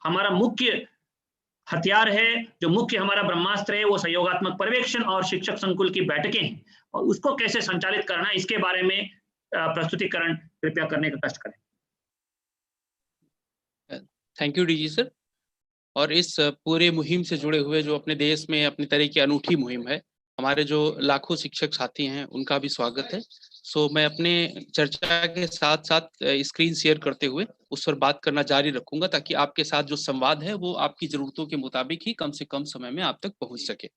हमारा मुख्य हथियार है, जो मुख्य हमारा ब्रह्मास्त्र है, वो सहयोगात्मक पर्यवेक्षण और शिक्षक संकुल की बैठकें हैं, और उसको कैसे संचालित करना है, इसके बारे में प्रस्तुतिकरण कृपया करने का कष्ट करें। Thank you DG sir. और इस पूरे मुहिम से जुड़े हुए जो अपने देश में अपनी तरह की अनूठी मुहिम है, हमारे जो लाखों शिक्षक साथी हैं उनका भी स्वागत है। सो मैं अपने चर्चा के साथ साथ स्क्रीन शेयर करते हुए उस पर बात करना जारी रखूंगा, ताकि आपके साथ जो संवाद है वो आपकी जरूरतों के मुताबिक ही कम से कम समय में आप तक पहुंच सके।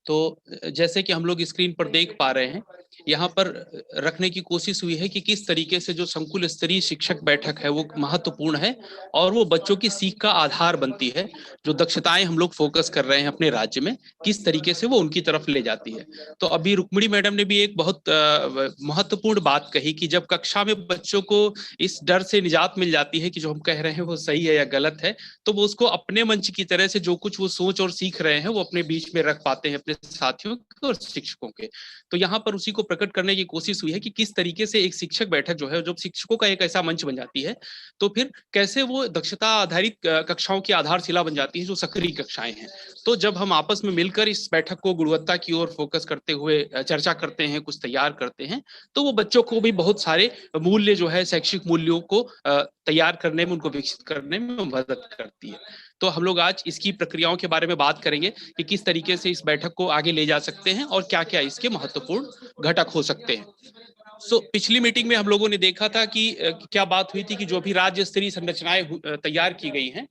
तो जैसे कि हम लोग स्क्रीन पर देख पा रहे हैं, यहाँ पर रखने की कोशिश हुई है कि किस तरीके से जो संकुल स्तरीय शिक्षक बैठक है वो महत्वपूर्ण है और वो बच्चों की सीख का आधार बनती है। जो दक्षताएं हम लोग फोकस कर रहे हैं अपने राज्य में, किस तरीके से वो उनकी तरफ ले जाती है। तो अभी रुक्मिणी मैडम ने भी एक बहुत महत्वपूर्ण बात कही कि जब कक्षा में बच्चों को इस डर से निजात मिल जाती है कि जो हम कह रहे हैं वो सही है या गलत है, तो वो उसको अपने मंच की तरह से जो कुछ वो सोच और सीख रहे हैं वो अपने बीच में रख पाते हैं अपने साथियों के और शिक्षकों के। तो यहाँ पर उसी को प्रकट करने की कोशिश हुई है कि किस तरीके से एक शिक्षक बैठक जो है, जो शिक्षकों का एक ऐसा मंच बन जाती है, तो फिर कैसे वो दक्षता आधारित कक्षाओं की आधारशिला बन जाती है जो सक्रिय कक्षाएं हैं। तो जब हम आपस में मिलकर इस बैठक को गुणवत्ता की ओर फोकस करते हुए चर्चा करते हैं, कुछ तैयार करते हैं, तो वो बच्चों को भी बहुत सारे मूल्य जो है, शैक्षिक मूल्यों को तैयार करने में, उनको विकसित करने में मदद करती है। तो हम लोग आज इसकी प्रक्रियाओं के बारे में बात करेंगे कि किस तरीके से इस बैठक को आगे ले जा सकते हैं और क्या क्या इसके महत्वपूर्ण घटक हो सकते हैं। पिछली मीटिंग में हम लोगों ने देखा था कि क्या बात हुई थी कि जो भी राज्य स्तरीय संरचनाएं तैयार की गई हैं,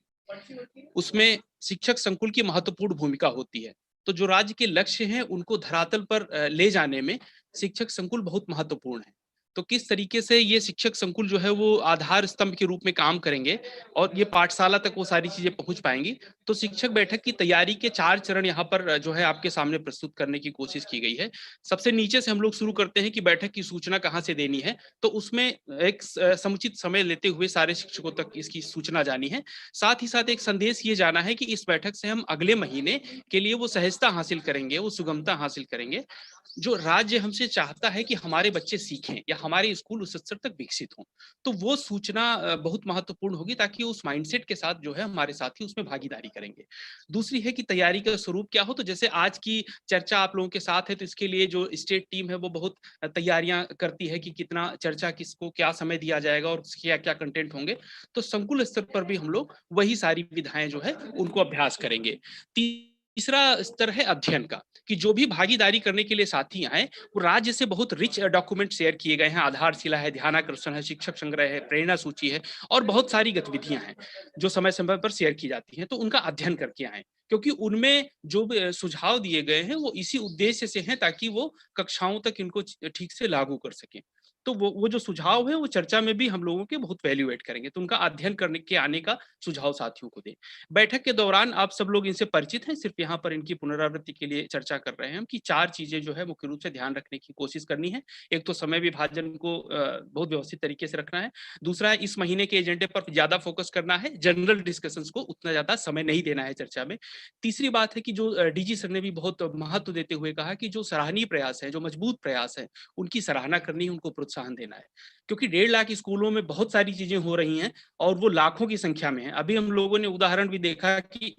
उसमें शिक्षक संकुल की महत्वपूर्ण भूमिका होती है। तो जो राज्य के लक्ष्य हैं उनको धरातल पर ले जाने में शिक्षक संकुल बहुत महत्वपूर्ण है। तो किस तरीके से ये शिक्षक संकुल जो है वो आधार स्तंभ के रूप में काम करेंगे और ये पाठशाला तक वो सारी चीजें पहुंच पाएंगी। तो शिक्षक बैठक की तैयारी के 4 चरण यहाँ पर जो है आपके सामने प्रस्तुत करने की कोशिश की गई है। सबसे नीचे से हम लोग शुरू करते हैं कि बैठक की सूचना कहाँ से देनी है। तो उसमें एक समुचित समय लेते हुए सारे शिक्षकों तक इसकी सूचना जानी है। साथ ही साथ एक संदेश ये जाना है कि इस बैठक से हम अगले महीने के लिए वो सहजता हासिल करेंगे, वो सुगमता हासिल करेंगे जो राज्य हमसे चाहता है कि हमारे बच्चे सीखें या हमारे स्कूल उस स्तर तक विकसित हों। तो वो सूचना बहुत महत्वपूर्ण होगी, ताकि उस माइंडसेट के साथ जो है हमारे साथी उसमें भागीदारी करेंगे। दूसरी है कि तैयारी का स्वरूप क्या हो। तो जैसे आज की चर्चा आप लोगों के साथ है, तो इसके लिए जो स्टेट टीम है वो बहुत तैयारियां करती है कि कितना चर्चा, किसको क्या समय दिया जाएगा और क्या क्या कंटेंट होंगे। तो संकुल स्तर पर भी हम लोग वही सारी विधाएं जो है उनको अभ्यास करेंगे। तीसरा स्तर है अध्ययन का, कि जो भी भागीदारी करने के लिए साथी आए, वो राज्य से बहुत रिच डॉक्यूमेंट शेयर किए गए हैं। आधारशिला है, ध्यानाकर्षण है, शिक्षक संग्रह है, प्रेरणा सूची है और बहुत सारी गतिविधियां हैं जो समय समय पर शेयर की जाती हैं। तो उनका अध्ययन करके आए, क्योंकि उनमें जो सुझाव दिए गए हैं वो इसी उद्देश्य से हैं, ताकि वो कक्षाओं तक इनको ठीक से लागू कर सकें। तो वो जो सुझाव है वो चर्चा में भी हम लोगों के बहुत वैल्यू एड करेंगे। तो उनका अध्ययन करने के आने का सुझाव साथियों को दें। बैठक के दौरान आप सब लोग इनसे परिचित हैं, सिर्फ यहाँ पर इनकी पुनरावृत्ति के लिए चर्चा कर रहे हैं हम कि 4 चीजें जो है मुख्य रूप से ध्यान रखने की कोशिश करनी है। एक तो समय विभाजन को बहुत व्यवस्थित तरीके से रखना है। दूसरा है इस महीने के एजेंडे पर ज्यादा फोकस करना है, जनरल डिस्कशंस को उतना ज्यादा समय नहीं देना है चर्चा में। तीसरी बात है कि जो डीजी सर ने भी बहुत महत्व देते हुए कहा कि जो सराहनीय प्रयास है, जो मजबूत प्रयास है, उनकी सराहना करनी है, उनको प्रोत्साहन देना है। क्योंकि 1.5 लाख स्कूलों में बहुत सारी चीजें हो रही हैं और वो लाखों की संख्या में है। अभी हम लोगों ने उदाहरण भी देखा कि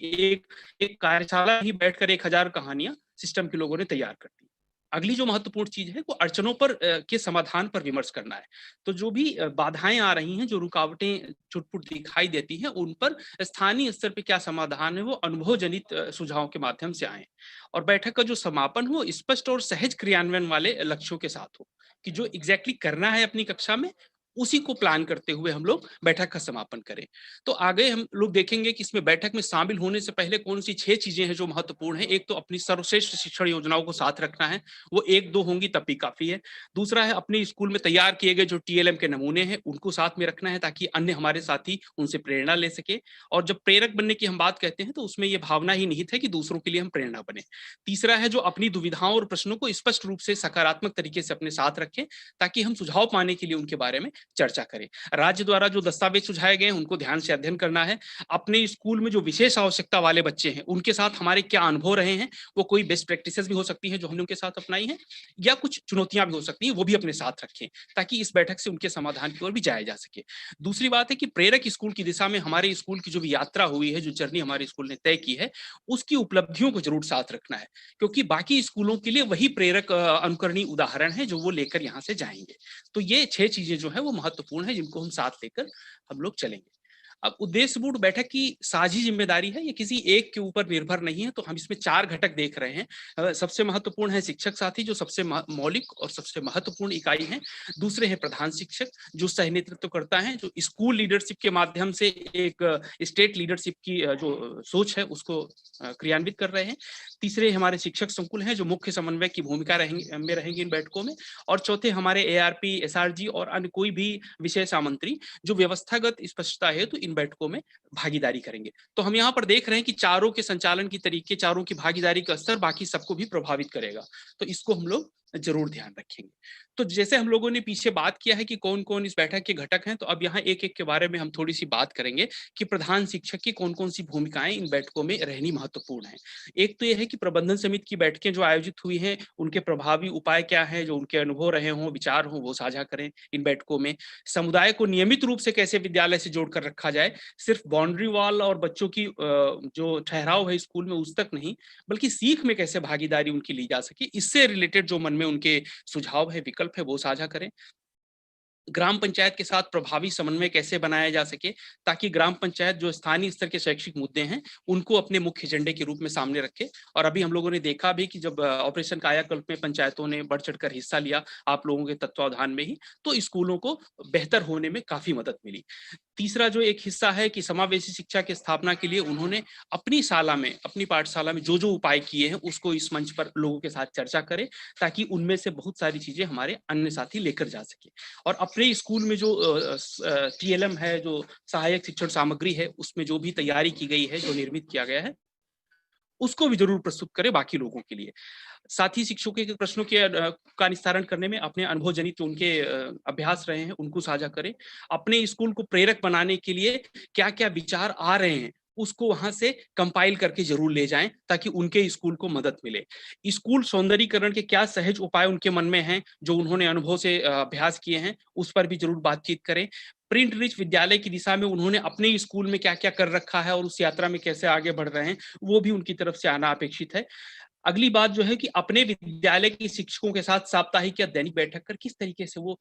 एक कार्यशाला ही बैठकर 1000 कहानियां सिस्टम के लोगों ने तैयार कर दी। अगली जो महत्वपूर्ण चीज है वो अड़चनों पर के समाधान पर विमर्श करना है। तो जो भी बाधाएं आ रही हैं, जो रुकावटें छुटपुट दिखाई देती हैं, उन पर स्थानीय स्तर पे क्या समाधान है वो अनुभव जनित सुझावों के माध्यम से आए। और बैठक का जो समापन हो स्पष्ट और सहज क्रियान्वयन वाले लक्ष्यों के साथ हो, कि जो एग्जैक्टली करना है अपनी कक्षा में उसी को प्लान करते हुए हम लोग बैठक का समापन करें। तो आगे हम लोग देखेंगे कि इसमें बैठक में शामिल होने से पहले कौन सी 6 चीजें हैं जो महत्वपूर्ण है। एक तो अपनी सर्वश्रेष्ठ शिक्षण योजनाओं को साथ रखना है, वो 1-2 होंगी तब भी काफी है। दूसरा है अपने स्कूल में तैयार किए गए जो टीएलएम के नमूने हैं उनको साथ में रखना है, ताकि अन्य हमारे साथी उनसे प्रेरणा ले सके। और जब प्रेरक बनने की हम बात कहते हैं तो उसमें ये भावना ही निहित है कि दूसरों के लिए हम प्रेरणा बने। तीसरा है जो अपनी दुविधाओं और प्रश्नों को स्पष्ट रूप से सकारात्मक तरीके से अपने साथ रखें, ताकि हम सुझाव पाने के लिए उनके बारे में चर्चा करें। राज्य द्वारा जो दस्तावेज सुझाए गए हैं उनको ध्यान से अध्ययन करना है। अपने स्कूल में जो विशेष आवश्यकता वाले बच्चे हैं उनके साथ हमारे क्या अनुभव रहे हैं, वो कोई बेस्ट प्रैक्टिसेस भी हो सकती है जो हमने उनके साथ अपनाई है, या कुछ चुनौतियां भी हो सकती हैं, वो भी अपने साथ रखें ताकि इस बैठक से उनके समाधान की ओर भी जाया जा सके। दूसरी बात है कि प्रेरक स्कूल की दिशा में हमारे स्कूल की जो भी यात्रा हुई है, जो जर्नी हमारे स्कूल ने तय की है, उसकी उपलब्धियों को जरूर साथ रखना है, क्योंकि बाकी स्कूलों के लिए वही प्रेरक अनुकरणीय उदाहरण है जो वो लेकर यहाँ से जाएंगे। तो ये 6 चीजें जो है वो महत्वपूर्ण है जिनको हम साथ लेकर हम लोग चलेंगे। अब उद्देश्यपूर्ण बैठक की साझी जिम्मेदारी है, ये किसी एक के ऊपर निर्भर नहीं है, तो हम इसमें 4 घटक देख रहे हैं। सबसे महत्वपूर्ण है शिक्षक साथी, जो सबसे मौलिक और सबसे महत्वपूर्ण इकाई है। दूसरे हैं प्रधान शिक्षक, जो सह नेतृत्व करता है, जो स्कूल लीडरशिप के माध्यम से एक स्टेट लीडरशिप की जो सोच है उसको क्रियान्वित कर रहे हैं। तीसरे हमारे शिक्षक संकुल हैं, जो मुख्य समन्वय की भूमिका रहेंगे इन बैठकों में। और चौथे हमारे ARP, SRG और अन्य कोई भी विशेष आमंत्री जो व्यवस्थागत स्पष्टता है तो इन बैठकों में भागीदारी करेंगे। तो हम यहाँ पर देख रहे हैं कि चारों के संचालन की तरीके, चारों की भागीदारी का असर बाकी सबको भी प्रभावित करेगा, तो इसको हम लोग जरूर ध्यान रखेंगे। तो जैसे हम लोगों ने पीछे बात किया है कि कौन कौन इस बैठक के घटक हैं, तो अब यहाँ एक एक के बारे में हम थोड़ी सी बात करेंगे कि प्रधान शिक्षक की कौन कौन सी भूमिकाएं इन बैठकों में रहनी महत्वपूर्ण है। एक तो यह है कि प्रबंधन समिति की बैठकें जो आयोजित हुई हैं उनके प्रभावी उपाय क्या है, जो उनके अनुभव रहे हों, विचार हों, वो साझा करें इन बैठकों में। समुदाय को नियमित रूप से कैसे विद्यालय से जोड़कर रखा जाए, सिर्फ बाउंड्री वॉल और बच्चों की जो ठहराव है स्कूल में उस तक नहीं, बल्कि सीख में कैसे भागीदारी उनकी ली जा सके, इससे रिलेटेड जो मन में उनके सुझाव है, विकल्प है, वो साझा करें। ग्राम पंचायत के साथ प्रभावी समन्वय कैसे बनाया जा सके, ताकि ग्राम पंचायत जो स्थानीय स्तर के शैक्षिक मुद्दे हैं उनको अपने मुख्य एजेंडे के रूप में सामने रखे। और अभी हम लोगों ने देखा भी कि जब ऑपरेशन कायाकल्प में पंचायतों ने बढ़ चढ़कर हिस्सा लिया आप लोगों के तत्वावधान में ही, तो स्कूलों को बेहतर होने में काफी मदद मिली। तीसरा जो एक हिस्सा है कि समावेशी शिक्षा की स्थापना के लिए उन्होंने अपनी शाला में, अपनी पाठशाला में जो जो उपाय किए हैं उसको इस मंच पर लोगों के साथ चर्चा करें, ताकि उनमें से बहुत सारी चीजें हमारे अन्य साथी लेकर जा सके। और अपने स्कूल में जो TLM है, जो सहायक शिक्षण सामग्री है, उसमें जो भी तैयारी की गई है, जो निर्मित किया गया है, उसको भी जरूर प्रस्तुत करें बाकी लोगों के लिए। साथ ही शिक्षकों के प्रश्नों के का निस्तारण करने में अपने अनुभव जनित उनके अभ्यास रहे हैं उनको साझा करें। अपने स्कूल को प्रेरक बनाने के लिए क्या क्या विचार आ रहे हैं उसको वहां से कंपाइल करके जरूर ले जाएं, ताकि उनके स्कूल को मदद मिले। स्कूल सौंदर्यीकरण के क्या सहज उपाय उनके मन में हैं, जो उन्होंने अनुभव से अभ्यास किए हैं, उस पर भी जरूर बातचीत करें। प्रिंट रिच विद्यालय की दिशा में उन्होंने अपने स्कूल में क्या क्या कर रखा है और उस यात्रा में कैसे आगे बढ़ रहे हैं, वो भी उनकी तरफ से आना अपेक्षित है। अगली बात जो है कि अपने विद्यालय के शिक्षकों के साथ साप्ताहिक या दैनिक बैठक कर किस तरीके से वो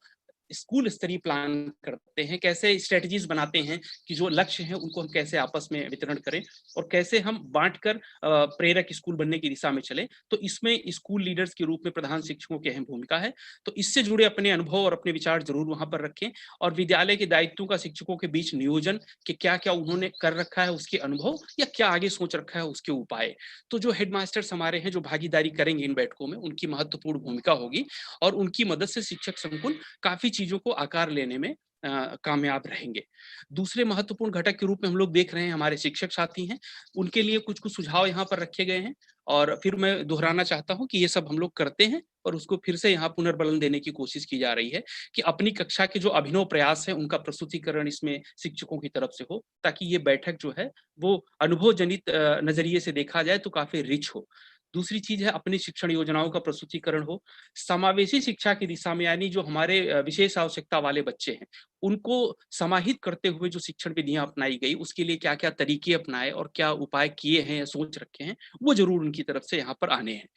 स्कूल स्तरीय प्लान करते हैं, कैसे स्ट्रेटजीज बनाते हैं कि जो लक्ष्य हैं उनको हम कैसे आपस में वितरण करें और कैसे हम बांटकर प्रेरक स्कूल बनने की दिशा में चले। तो इसमें स्कूल लीडर्स के रूप में प्रधान शिक्षकों की अहम भूमिका है। तो इससे जुड़े अपने अनुभव और अपने विचार जरूर वहां पर रखें। और विद्यालय के दायित्वों का शिक्षकों के बीच नियोजन कि क्या क्या उन्होंने कर रखा है उसके अनुभव, या क्या आगे सोच रखा है उसके उपाय। तो जो हेडमास्टर्स हमारे हैं जो भागीदारी करेंगे इन बैठकों में, उनकी महत्वपूर्ण भूमिका होगी और उनकी मदद से शिक्षक संकुल काफी चीजों को आकार लेने में कामयाब रहेंगे। दूसरे महत्वपूर्ण घटक के रूप में हम लोग देख रहे हैं हमारे शिक्षक साथी हैं, उनके लिए कुछ कुछ सुझाव यहाँ पर रखे गए हैं। और फिर मैं दोहराना चाहता हूँ कि ये सब हम लोग करते हैं और उसको फिर से यहाँ पुनर्बलन देने की कोशिश की जा रही है कि अपनी कक्षा के जो अभिनव प्रयास है उनका प्रस्तुतिकरण इसमें शिक्षकों की तरफ से हो, ताकि ये बैठक जो है वो अनुभव जनित नजरिए से देखा जाए तो काफी रिच हो। दूसरी चीज है अपनी शिक्षण योजनाओं का प्रस्तुतिकरण हो। समावेशी शिक्षा की दिशा में, यानी जो हमारे विशेष आवश्यकता वाले बच्चे हैं उनको समाहित करते हुए जो शिक्षण विधियां अपनाई गई, उसके लिए क्या क्या तरीके अपनाए और क्या उपाय किए हैं या सोच रखे हैं, वो जरूर उनकी तरफ से यहाँ पर आने हैं।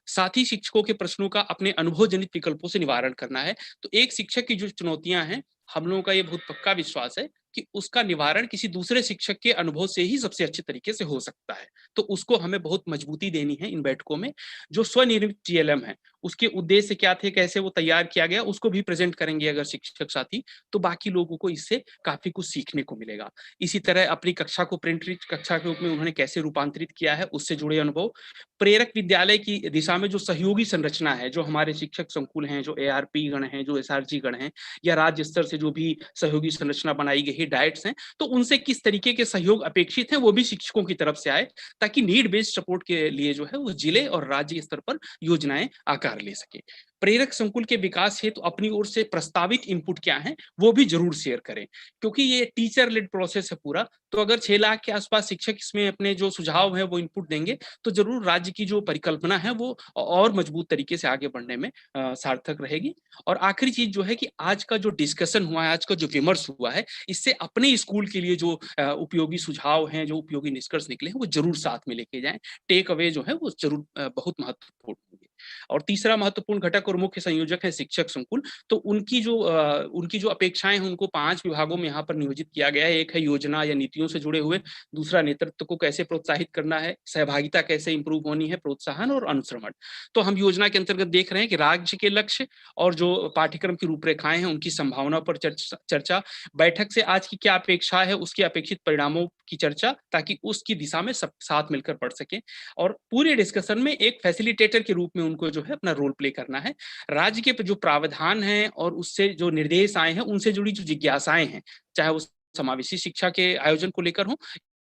साथ ही शिक्षकों के प्रश्नों का अपने अनुभव जनित विकल्पों से निवारण करना है। तो एक शिक्षक की जो चुनौतियां हैं, हम लोगों का ये बहुत पक्का विश्वास है कि उसका निवारण किसी दूसरे शिक्षक के अनुभव से ही सबसे अच्छे तरीके से हो सकता है। तो उसको हमें बहुत मजबूती देनी है इन बैठकों में। जो स्वनिर्मित TLM है उसके उद्देश्य क्या थे, कैसे वो तैयार किया गया, उसको भी प्रेजेंट करेंगे अगर शिक्षक साथी, तो बाकी लोगों को इससे काफी कुछ सीखने को मिलेगा। इसी तरह अपनी कक्षा को प्रिंट रिच कक्षा के रूप में उन्होंने कैसे रूपांतरित किया है, उससे जुड़े अनुभव। प्रेरक विद्यालय की दिशा में जो सहयोगी संरचना है, जो हमारे शिक्षक संकुल हैं, जो ARP गण हैं, जो SRG गण हैं, या राज्य स्तर से जो भी सहयोगी संरचना बनाई गई है, डाइट्स हैं, तो उनसे किस तरीके के सहयोग अपेक्षित है वो भी शिक्षकों की तरफ से आए, ताकि नीड बेस्ड सपोर्ट के लिए जो है वो जिले और राज्य स्तर पर योजनाएं आकार विचार ले सके। प्रेरक संकुल के विकास हेतु तो अपनी ओर से प्रस्तावित इनपुट क्या है वो भी जरूर शेयर करें, क्योंकि ये टीचर लेड प्रोसेस है पूरा। तो अगर 6 लाख के आसपास शिक्षक इसमें अपने जो सुझाव है वो इनपुट देंगे तो जरूर राज्य की जो परिकल्पना है वो और मजबूत तरीके से आगे बढ़ने में सार्थक रहेगी। और आखिरी चीज जो है कि आज का जो डिस्कशन हुआ है, आज का जो विमर्श हुआ है, इससे अपने स्कूल के लिए जो उपयोगी सुझाव हैं, जो उपयोगी निष्कर्ष निकले हैं वो जरूर साथ में लेके जाएं। टेक अवे जो है वो जरूर बहुत महत्वपूर्ण होंगे। और तीसरा महत्वपूर्ण घटक और मुख्य संयोजक है शिक्षक संकुल। तो उनकी जो अपेक्षाएं हैं उनको 5 विभागों में यहाँ पर नियोजित किया गया है। एक है योजना या नीतियों से जुड़े हुए, दूसरा नेतृत्व को कैसे प्रोत्साहित करना है, सहभागिता कैसे इंप्रूव होनी है, प्रोत्साहन और अनुश्रवण। तो हम योजना के अंतर्गत देख रहे हैं कि राज्य के लक्ष्य और जो पाठ्यक्रम की रूपरेखाएं हैं उनकी संभावना पर चर्चा, बैठक से आज की क्या अपेक्षा है उसके अपेक्षित परिणामों की चर्चा, ताकि उसकी दिशा में सब साथ मिलकर पढ़ सके। और पूरे डिस्कशन में एक फैसिलिटेटर के रूप में उनको जो है अपना रोल प्ले करना है। राज्य के जो प्रावधान है और उससे जो निर्देश आए हैं उनसे जुड़ी जो जिज्ञासाएं हैं, चाहे वो समावेशी शिक्षा के आयोजन को लेकर हो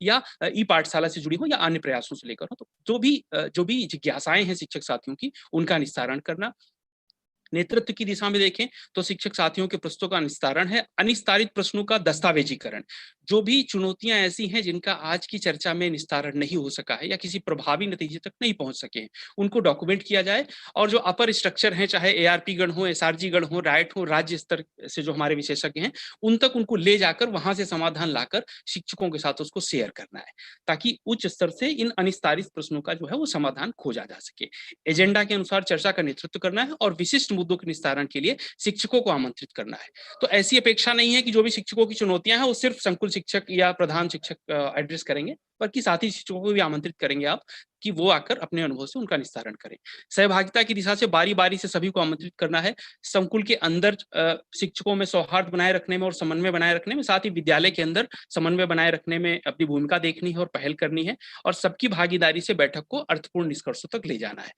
या ई पाठशाला से जुड़ी हो या अन्य प्रयासों से लेकर हो, तो जो भी जिज्ञासाएं हैं शिक्षक साथियों की उनका निस्तारण करना। नेतृत्व की दिशा में देखें तो शिक्षक साथियों के प्रश्नों का निस्तारण है, अनिस्तारित प्रश्नों का दस्तावेजीकरण। जो भी चुनौतियां ऐसी हैं जिनका आज की चर्चा में निस्तारण नहीं हो सका है या किसी प्रभावी नतीजे तक नहीं पहुंच सके हैं, उनको डॉक्यूमेंट किया जाए। और जो अपर स्ट्रक्चर हैं, चाहे एआरपी गण हो, एसआरजी गण हो, राइट हो, राज्य स्तर से जो हमारे विशेषज्ञ हैं उन तक उनको ले जाकर वहां से समाधान लाकर शिक्षकों के साथ उसको शेयर करना है, ताकि उच्च स्तर से इन अनिस्तारित प्रश्नों का जो है वो समाधान खोजा जा सके। एजेंडा के अनुसार चर्चा का नेतृत्व करना है और विशिष्ट मुद्दों के निस्तारण के लिए शिक्षकों को आमंत्रित करना है। तो ऐसी अपेक्षा नहीं है कि जो भी शिक्षकों की चुनौतियां हैं वो सिर्फ संकुल शिक्षक या प्रधान शिक्षक एड्रेस करेंगे, बल्कि साथी शिक्षकों को भी आमंत्रित करेंगे आप कि वो आकर अपने अनुभव से उनका निस्तारण करें। सहभागिता की दिशा से बारी बारी से सभी को आमंत्रित करना है। संकुल के अंदर शिक्षकों में सौहार्द बनाए रखने में और समन्वय बनाए रखने में, साथ ही विद्यालय के अंदर समन्वय बनाए रखने में अपनी भूमिका देखनी है और पहल करनी है, और सबकी भागीदारी से बैठक को अर्थपूर्ण निष्कर्षों तक ले जाना है।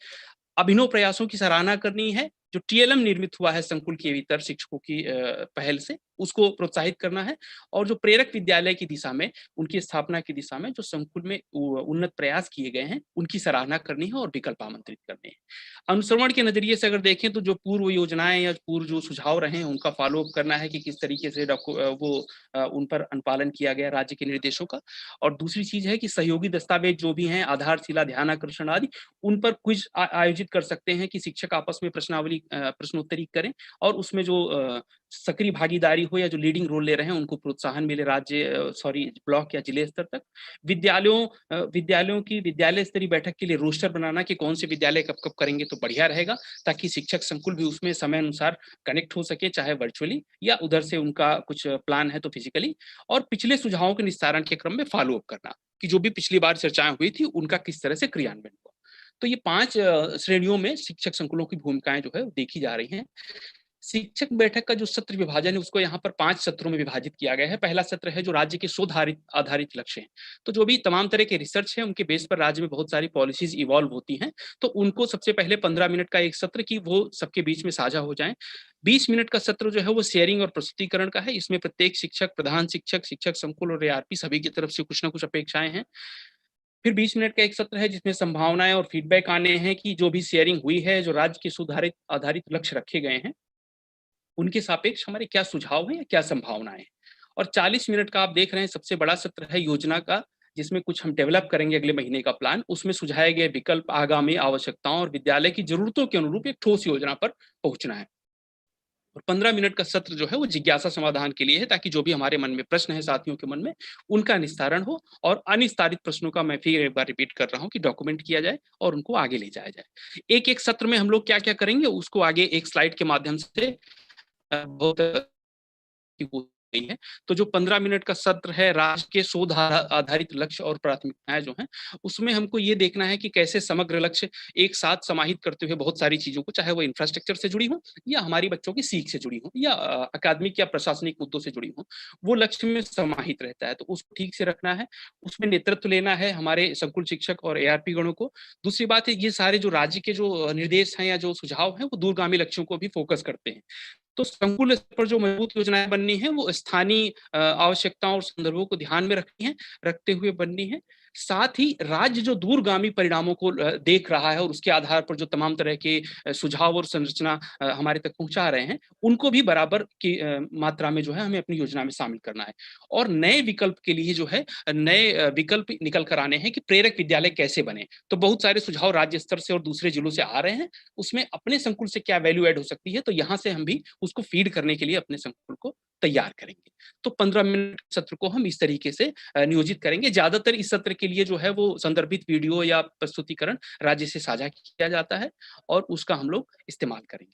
अभिनव प्रयासों की सराहना करनी है। जो टीएलएम निर्मित हुआ है संकुल के भीतर शिक्षकों की पहल से, उसको प्रोत्साहित करना है। और जो प्रेरक विद्यालय की दिशा में, उनकी स्थापना की दिशा में जो संकुल में उन्नत प्रयास किए गए हैं उनकी सराहना करनी है और विकल्प आमंत्रित करने हैं। अनुश्रवण के नजरिए से अगर देखें तो जो पूर्व योजनाएं या पूर्व जो सुझाव रहे हैं उनका फॉलोअप करना है कि किस तरीके से उन पर अनुपालन किया गया राज्य के निर्देशों का। और दूसरी चीज है कि सहयोगी दस्तावेज जो भी हैं, आधारशिला, ध्यानाकर्षण आदि, उन पर क्विज आयोजित कर सकते हैं कि शिक्षक आपस में प्रश्नोत्तरी करें और उसमें जो सक्रिय भागीदारी हो या जो लीडिंग रोल ले रहे हैं उनको प्रोत्साहन मिले ब्लॉक या जिले स्तर तक। विद्यालयों की विद्यालय स्तरीय बैठक के लिए रोस्टर बनाना कि कौन से विद्यालय कब कब करेंगे तो बढ़िया रहेगा, ताकि शिक्षक संकुल भी उसमें समय अनुसार कनेक्ट हो सके, चाहे वर्चुअली या उधर से उनका कुछ प्लान है तो फिजिकली। और पिछले सुझावों के निस्तारण के क्रम में फॉलोअप करना कि जो भी पिछली बार चर्चाएं हुई थी उनका किस तरह से क्रियान्वयन हुआ। तो ये 5 श्रेणियों में शिक्षक संकुलों की भूमिकाएं जो है देखी जा रही हैं। शिक्षक बैठक का जो सत्र विभाजन है उसको यहाँ पर 5 सत्रों में विभाजित किया गया है। पहला सत्र है जो राज्य के शोध आधारित लक्ष्य हैं। तो जो भी तमाम तरह के रिसर्च है उनके बेस पर राज्य में बहुत सारी पॉलिसीज इवॉल्व होती हैं, तो उनको सबसे पहले 15 मिनट का एक सत्र की वो सबके बीच में साझा हो जाए। 20 मिनट का सत्र जो है वो शेयरिंग और प्रस्तुतिकरण का है। इसमें प्रत्येक शिक्षक, प्रधान शिक्षक, शिक्षक संकुल और एआरपी सभी की तरफ से कुछ ना कुछ अपेक्षाएं हैं। फिर 20 मिनट का एक सत्र है जिसमें संभावनाएं और फीडबैक आने हैं कि जो भी शेयरिंग हुई है, जो राज्य के सुधारित आधारित लक्ष्य रखे गए हैं, उनके सापेक्ष हमारे क्या सुझाव हैं या क्या संभावनाएं हैं। और 40 मिनट का आप देख रहे हैं सबसे बड़ा सत्र है योजना का, जिसमें कुछ हम डेवलप करेंगे अगले महीने का प्लान। उसमें सुझाए गए विकल्प, आगामी आवश्यकताओं और विद्यालय की जरूरतों के अनुरूप एक ठोस योजना पर पहुंचना है। और 15 मिनट का सत्र जो है वो जिज्ञासा समाधान के लिए है, ताकि जो भी हमारे मन में प्रश्न है साथियों के मन में उनका निस्तारण हो। और अनिस्तारित प्रश्नों का मैं फिर एक बार रिपीट कर रहा हूँ कि डॉक्यूमेंट किया जाए और उनको आगे ले जाया जाए। एक एक सत्र में हम लोग क्या क्या करेंगे उसको आगे एक स्लाइड के माध्यम से बहुत गई है। तो जो 15 मिनट का सत्र है राज्य के शोध आधारित लक्ष्य और प्राथमिकताएं जो हैं, उसमें हमको ये देखना है कि कैसे समग्र लक्ष्य एक साथ समाहित करते हुए बहुत सारी चीजों को, चाहे वो इंफ्रास्ट्रक्चर से जुड़ी हो या हमारी बच्चों की सीख से जुड़ी हो या अकादमिक या प्रशासनिक मुद्दों से जुड़ी हो, वो लक्ष्य में समाहित रहता है। तो उसको ठीक से रखना है, उसमें नेतृत्व लेना है हमारे संकुल शिक्षक और एआरपी गणों को। दूसरी बात है, ये सारे जो राज्य के जो निर्देश हैं या जो सुझाव हैं वो दूरगामी लक्ष्यों को भी फोकस करते हैं। तो संकुल स्तर पर जो मजबूत योजनाएं बननी है वो स्थानीय आवश्यकताओं और संदर्भों को ध्यान में रखते हुए बननी है। साथ ही राज्य जो दूरगामी परिणामों को देख रहा है और उसके आधार पर जो तमाम तरह के सुझाव और संरचना हमारे तक पहुंचा रहे हैं, उनको भी बराबर की मात्रा में जो है हमें अपनी योजना में शामिल करना है। और नए विकल्प के लिए जो है नए विकल्प निकल कर आने हैं कि प्रेरक विद्यालय कैसे बने। तो बहुत सारे सुझाव राज्य स्तर से और दूसरे जिलों से आ रहे हैं, उसमें अपने संकुल से क्या वैल्यू ऐड हो सकती है, तो यहाँ से हम भी उसको फीड करने के लिए अपने संकुल को तैयार करेंगे। तो 15 मिनट सत्र को हम इस तरीके से नियोजित करेंगे। ज्यादातर इस सत्र के लिए जो है वो संदर्भित वीडियो या प्रस्तुतिकरण राज्य से साझा किया जाता है और उसका हम लोग इस्तेमाल करेंगे।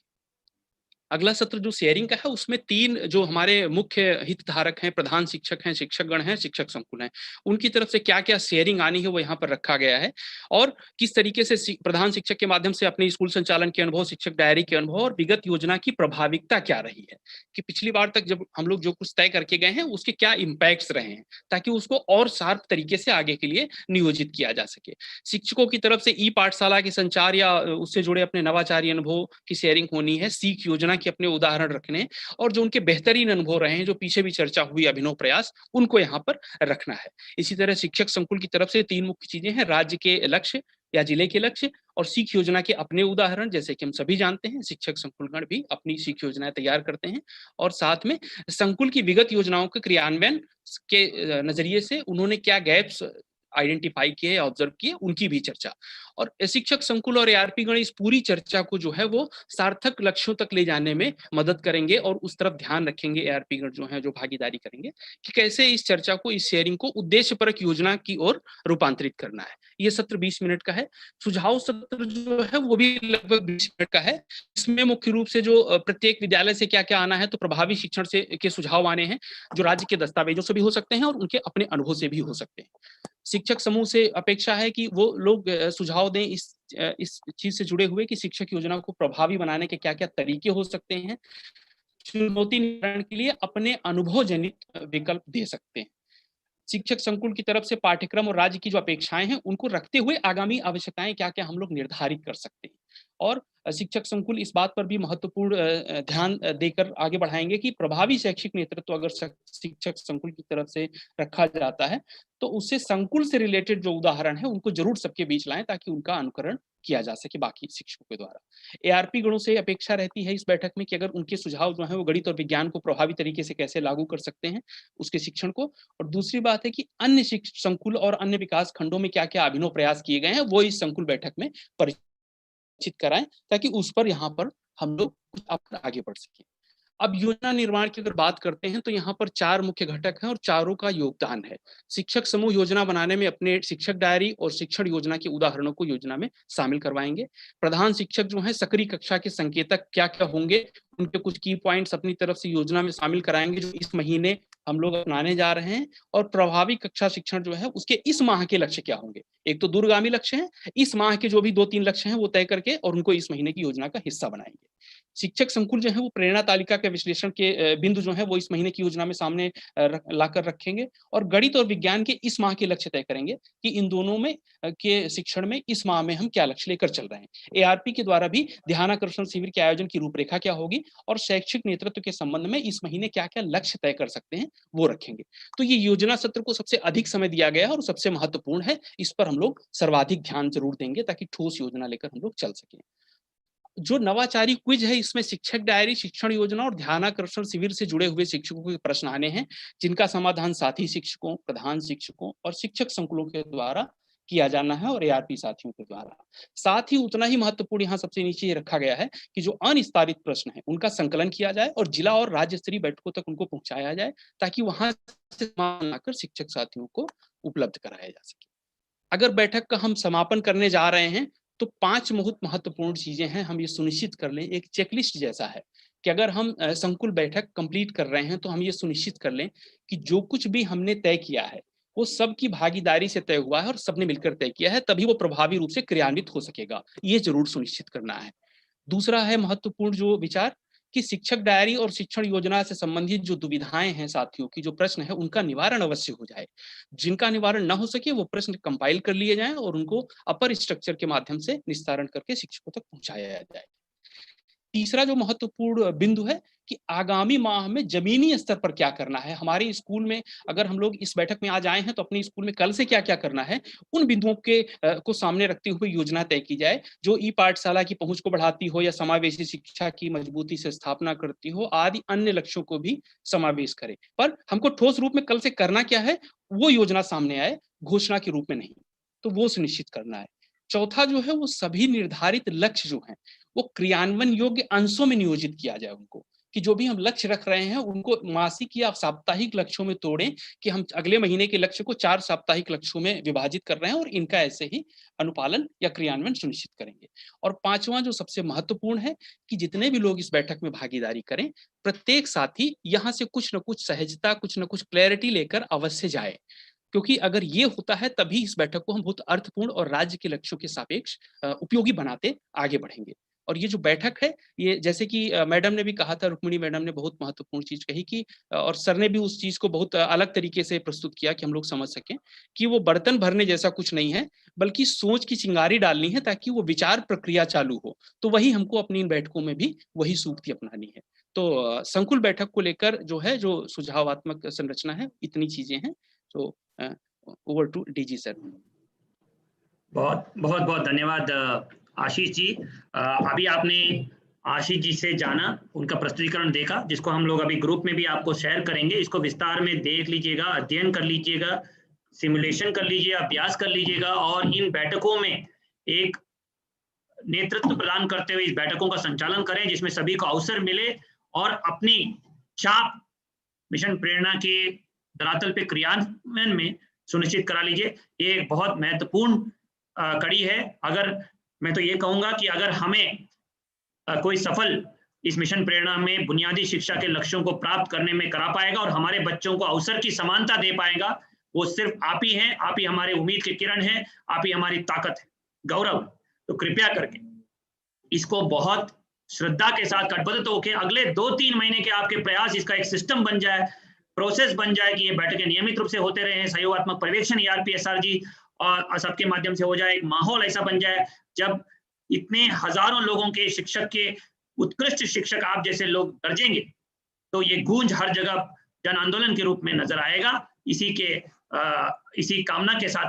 अगला सत्र जो शेयरिंग का है, उसमें 3 जो हमारे मुख्य हितधारक हैं, प्रधान शिक्षक हैं, शिक्षकगण हैं, शिक्षक संकुल हैं, उनकी तरफ से क्या-क्या शेयरिंग आनी है वो यहाँ पर रखा गया है और किस तरीके से प्रधान शिक्षक के माध्यम से अपने स्कूल संचालन के अनुभव, शिक्षक डायरी के अनुभव और विगत योजना की प्रभाविकता क्या रही है, कि पिछली बार तक जब हम लोग जो कुछ तय करके गए हैं उसके क्या इम्पैक्ट्स रहे हैं, ताकि उसको और शार्प तरीके से आगे के लिए नियोजित किया जा सके। शिक्षकों की तरफ से ई पाठशाला के संचार या उससे जुड़े अपने नवाचारी अनुभव की शेयरिंग होनी है, सीख योजना के अपने उदाहरण रखने और जो उनके बेहतरीन अनुभव रहे हैं, जो पीछे भी चर्चा हुई अभिनव प्रयास, उनको यहाँ पर रखना है। इसी तरह शिक्षक संकुल की तरफ से 3 मुख्य चीजें हैं, राज्य के लक्ष्य या जिले के लक्ष्य और सीख योजना के अपने उदाहरण, जैसे कि हम सभी जानते हैं शिक्षक संकुलगण भी अपनी सीख योजनाएं तैयार करते हैं और साथ में संकुल की विगत योजनाओं के क्रियान्वयन के नजरिए से उन्होंने क्या गैप्स आइडेंटिफाई किए, ऑब्जर्व किए, उनकी भी चर्चा। और शिक्षक संकुल और एआरपी गण इस पूरी चर्चा को जो है वो सार्थक लक्ष्यों तक ले जाने में मदद करेंगे और उस तरफ ध्यान रखेंगे एआरपी गण जो है, जो भागीदारी करेंगे कि कैसे इस चर्चा को, इस शेयरिंग को उद्देश्यपरक योजना की ओर रूपांतरित करना है। ये सत्र 20 मिनट का है। सुझाव सत्र जो है वो भी लगभग 20 मिनट का है। इसमें मुख्य रूप से जो प्रत्येक विद्यालय से क्या क्या आना है, तो प्रभावी शिक्षण से के सुझाव आने हैं जो राज्य के दस्तावेजों से भी हो सकते हैं और उनके अपने अनुभव से भी हो सकते हैं। शिक्षक समूह से अपेक्षा है कि वो लोग सुझाव दें इस चीज से जुड़े हुए कि शिक्षक योजना को प्रभावी बनाने के क्या-क्या तरीके हो सकते हैं। चुनौती निवारण के लिए अपने अनुभव जनित विकल्प दे सकते हैं। शिक्षक संकुल की तरफ से पाठ्यक्रम और राज्य की जो अपेक्षाएं हैं उनको रखते हुए आगामी आवश्यकताएं क्या-क्या हम लोग निर्धारित कर सकते हैं। और शिक्षक संकुल इस बात पर भी महत्वपूर्ण ध्यान देकर आगे बढ़ाएंगे कि प्रभावी शैक्षिक नेतृत्व अगर शिक्षक संकुल की तरफ से रखा जाता है तो उससे संकुल से रिलेटेड जो उदाहरण है उनको जरूर सबके बीच लाएं ताकि उनका अनुकरण किया जा सके बाकी शिक्षकों के द्वारा। एआरपी गणों से अपेक्षा रहती है इस बैठक में कि अगर उनके सुझाव जो है वो गणित और विज्ञान को प्रभावी तरीके से कैसे लागू कर सकते हैं उसके शिक्षण को। और दूसरी बात है कि अन्य संकुल और अन्य विकास खंडों में क्या क्या अभिनव प्रयास किए गए हैं वो इस संकुल बैठक में परिचित कराएं ताकि उस पर यहाँ पर हम लोग आगे बढ़ सके। अब योजना निर्माण की अगर बात करते हैं तो यहाँ पर 4 मुख्य घटक हैं और चारों का योगदान है। शिक्षक समूह योजना बनाने में अपने शिक्षक डायरी और शिक्षण योजना के उदाहरणों को योजना में शामिल करवाएंगे। प्रधान शिक्षक जो है सक्रिय कक्षा के संकेतक क्या क्या होंगे, उनके कुछ की पॉइंट्स अपनी तरफ से योजना में शामिल कराएंगे जो इस महीने हम लोग अपनाने जा रहे हैं। और प्रभावी कक्षा शिक्षण जो है उसके इस माह के लक्ष्य क्या होंगे, एक तो दूरगामी लक्ष्य है, इस माह के जो भी 2-3 लक्ष्य हैं वो तय करके और उनको इस महीने की योजना का हिस्सा बनाएंगे। शिक्षक संकुल जो है वो प्रेरणा तालिका के विश्लेषण के बिंदु जो है वो इस महीने की योजना में सामने लाकर रखेंगे और गणित और विज्ञान के इस माह के लक्ष्य तय करेंगे कि इन दोनों में के शिक्षण में इस माह में हम क्या लक्ष्य लेकर चल रहे हैं। एआरपी के द्वारा भी ध्यानाकर्षण शिविर के आयोजन की रूपरेखा क्या होगी और शैक्षिक नेतृत्व के संबंध में इस महीने क्या क्या लक्ष्य तय कर सकते हैं वो रखेंगे। तो ये योजना सत्र को सबसे अधिक समय दिया गया है और सबसे महत्वपूर्ण है, इस पर हम लोग सर्वाधिक ध्यान जरूर देंगे ताकि ठोस योजना लेकर हम लोग चल सकें। जो नवाचारी क्विज है इसमें शिक्षक डायरी, शिक्षण योजना और ध्यानाकर्षण शिविर से जुड़े हुए शिक्षकों के प्रश्न आने हैं जिनका समाधान साथी शिक्षकों, प्रधान शिक्षकों और शिक्षक संकुलों के द्वारा किया जाना है और एआरपी साथियों के द्वारा। साथ ही उतना ही महत्वपूर्ण यहाँ सबसे नीचे ये रखा गया है कि जो अनिस्तारित प्रश्न है उनका संकलन किया जाए और जिला और राज्य स्तरीय बैठकों तक उनको पहुंचाया जाए ताकि वहां से लाकर शिक्षक साथियों को उपलब्ध कराया जा सके। अगर बैठक का हम समापन करने जा रहे हैं तो 5 बहुत महत्वपूर्ण चीजें हैं, हम ये सुनिश्चित कर लें, एक चेकलिस्ट जैसा है कि अगर हम संकुल बैठक कंप्लीट कर रहे हैं तो हम ये सुनिश्चित कर लें कि जो कुछ भी हमने तय किया है वो सबकी भागीदारी से तय हुआ है और सबने मिलकर तय किया है, तभी वो प्रभावी रूप से क्रियान्वित हो सकेगा, ये जरूर सुनिश्चित करना है। दूसरा है महत्वपूर्ण जो विचार कि शिक्षक डायरी और शिक्षण योजना से संबंधित जो दुविधाएं हैं साथियों की, जो प्रश्न है उनका निवारण अवश्य हो जाए। जिनका निवारण ना हो सके वो प्रश्न कंपाइल कर लिए जाएं और उनको अपर स्ट्रक्चर के माध्यम से निस्तारण करके शिक्षकों तक पहुंचाया जाए। तीसरा जो महत्वपूर्ण बिंदु है कि आगामी माह में जमीनी स्तर पर क्या करना है। हमारे स्कूल में अगर हम लोग इस बैठक में आज आए हैं तो अपने स्कूल में कल से क्या-क्या करना है, उन बिंदुओं के को सामने रखते हुए योजना तय की जाए, जो ई-पाठशाला की पहुँच को बढ़ाती हो या समावेशी शिक्षा की मजबूती से स्थापना करती हो, आदि अन्य लक्ष्यों को भी समावेश करे। पर हमको ठोस रूप में कल से करना क्या है, वो योजना सामने आए, घोषणा के रूप में नहीं। तो वो सुनिश्चित करना है। चौथा जो है वो सभी निर्धारित लक्ष्य जो हैं, वो क्रियान्वयन योग्य अंशों में नियोजित किया जाए उनको, कि जो भी हम लक्ष्य रख रहे हैं उनको मासिक या साप्ताहिक लक्ष्यों में तोड़ें, कि हम अगले महीने के लक्ष्य को 4 साप्ताहिक लक्ष्यों में विभाजित कर रहे हैं और इनका ऐसे ही अनुपालन या क्रियान्वयन सुनिश्चित करेंगे। और 5वां जो सबसे महत्वपूर्ण है कि जितने भी लोग इस बैठक में भागीदारी करें, प्रत्येक साथी यहाँ से कुछ न कुछ सहजता, कुछ न कुछ क्लैरिटी लेकर अवश्य जाए। क्योंकि अगर ये होता है तभी इस बैठक को हम बहुत अर्थपूर्ण और राज्य के लक्ष्यों के सापेक्ष उपयोगी बनाते आगे बढ़ेंगे। और ये जो बैठक है, ये जैसे कि मैडम ने भी कहा था, रुक्मिणी मैडम ने बहुत महत्वपूर्ण चीज कही कि और सर ने भी उस चीज को बहुत अलग तरीके से प्रस्तुत किया कि हम लोग समझ सकें कि वो बर्तन भरने जैसा कुछ नहीं है, बल्कि सोच की चिंगारी डालनी है ताकि वो विचार प्रक्रिया चालू हो। तो वही हमको अपनी इन बैठकों में भी वही सूक्ति अपनानी है। तो संकुल बैठक को लेकर जो है, जो सुझावात्मक संरचना है, इतनी चीजें हैं। तो ओवर टू डीजी सर। बहुत बहुत बहुत धन्यवाद आशीष जी। अभी आपने आशीष जी से जाना, उनका प्रस्तुतिकरण देखा, जिसको हम लोग अभी ग्रुप में भी आपको शेयर करेंगे। इसको विस्तार में देख लीजिएगा, अध्ययन कर लीजिएगा, सिमुलेशन कर लीजिए, अभ्यास कर लीजिएगा, और इन बैठकों में एक नेतृत्व प्रदान करते हुए इस बैठकों का संचालन करें, जिसमें सभी को अवसर मिले और अपनी छाप मिशन प्रेरणा के धरातल पे क्रियान्वयन में सुनिश्चित करा लीजिए। ये एक बहुत महत्वपूर्ण कड़ी है। अगर मैं तो ये कहूंगा कि अगर हमें कोई सफल इस मिशन प्रेरणा में बुनियादी शिक्षा के लक्ष्यों को प्राप्त करने में करा पाएगा और हमारे बच्चों को अवसर की समानता दे पाएगा, वो सिर्फ आप ही हैं। आप ही हमारे उम्मीद के किरण हैं, आप ही हमारी ताकत है, गौरव। तो कृपया करके इसको बहुत श्रद्धा के साथ कटिबद्ध होकर अगले 2-3 महीने के आपके प्रयास, इसका एक सिस्टम बन जाए, प्रोसेस बन जाए कि ये बैठकें नियमित रूप से होते रहे, सहयोगात्मक पर्यवेक्षण ERP-SRG और सबके माध्यम से हो जाए। एक माहौल ऐसा बन जाए जब इतने हजारों लोगों के शिक्षक के उत्कृष्ट शिक्षक आप जैसे लोग गरजेंगे, तो ये गूंज हर जगह जन आंदोलन के रूप में नजर आएगा। इसी कामना के साथ